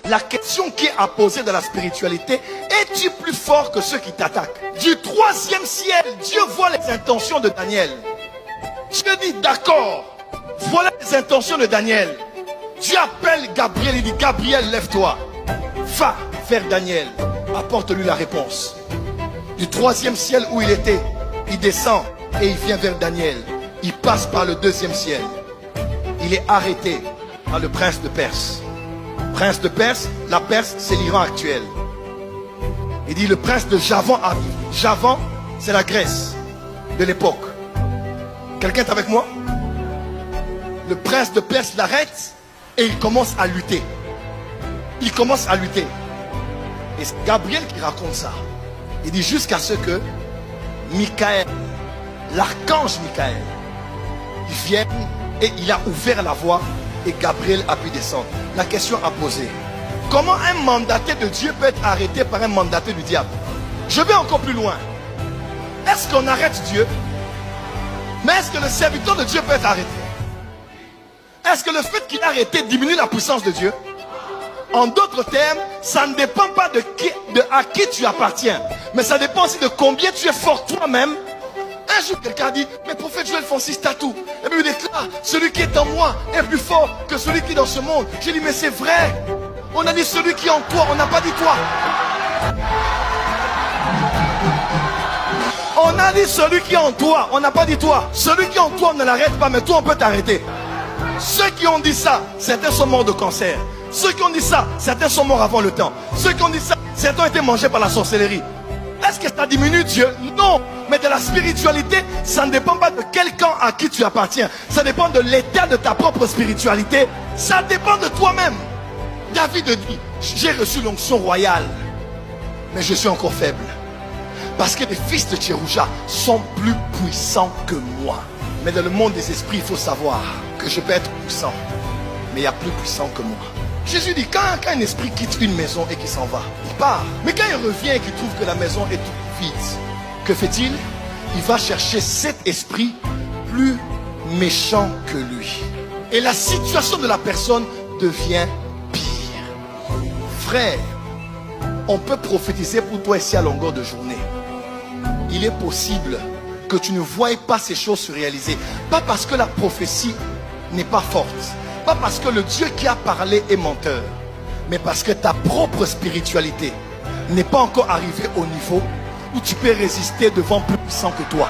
La question qui est à poser dans la spiritualité, es-tu plus fort que ceux qui t'attaquent? Du troisième ciel, Dieu voit les intentions de Daniel. Dieu dit d'accord, voilà les intentions de Daniel. Dieu appelle Gabriel, il dit Gabriel, lève-toi, va vers Daniel, apporte-lui la réponse. Du troisième ciel où il était, il descend et il vient vers Daniel. Il passe par le deuxième ciel. Il est arrêté par le prince de Perse. Prince de Perse, la Perse c'est l'Iran actuel. Il dit le prince de Javan arrive. Javan c'est la Grèce de l'époque. Quelqu'un est avec moi? Le prince de Perse l'arrête et il commence à lutter. Il commence à lutter. Et c'est Gabriel qui raconte ça. Il dit jusqu'à ce que Michael, l'archange Michael, il vienne et il a ouvert la voie et Gabriel a pu descendre. La question à poser: comment un mandaté de Dieu peut être arrêté par un mandaté du diable? Je vais encore plus loin. Est-ce qu'on arrête Dieu? Mais est-ce que le serviteur de Dieu peut être arrêté? Est-ce que le fait qu'il est arrêté diminue la puissance de Dieu? En d'autres termes, ça ne dépend pas de à qui tu appartiens, mais ça dépend aussi de combien tu es fort toi-même. Un jour, quelqu'un a dit, mais prophète Joël Francis Tatou, et puis il déclare, celui qui est en moi est plus fort que celui qui est dans ce monde. J'ai dit, mais c'est vrai. On a dit celui qui est en toi, on n'a pas dit toi. On a dit celui qui est en toi, on n'a pas dit toi. Celui qui est en toi, on ne l'arrête pas, mais toi, on peut t'arrêter. Ceux qui ont dit ça, certains sont morts de cancer. Ceux qui ont dit ça, certains sont morts avant le temps. Ceux qui ont dit ça, certains ont été mangés par la sorcellerie. Est-ce que ça diminue Dieu? Non. Mais de la spiritualité, ça ne dépend pas de quel camp à qui tu appartiens. Ça dépend de l'état de ta propre spiritualité. Ça dépend de toi-même. David dit, j'ai reçu l'onction royale, mais je suis encore faible. Parce que les fils de Tchérouja sont plus puissants que moi. Mais dans le monde des esprits, il faut savoir que je peux être puissant, mais il y a plus puissant que moi. Jésus dit, quand un esprit quitte une maison et qu'il s'en va, il part. Mais quand il revient et qu'il trouve que la maison est toute vide, que fait-il? Il va chercher cet esprit plus méchant que lui. Et la situation de la personne devient pire. Frère, on peut prophétiser pour toi ici à longueur de journée. Il est possible que tu ne voies pas ces choses se réaliser. Pas parce que la prophétie n'est pas forte. Pas parce que le Dieu qui a parlé est menteur. Mais parce que ta propre spiritualité n'est pas encore arrivée au niveau où tu peux résister devant plus puissant que toi.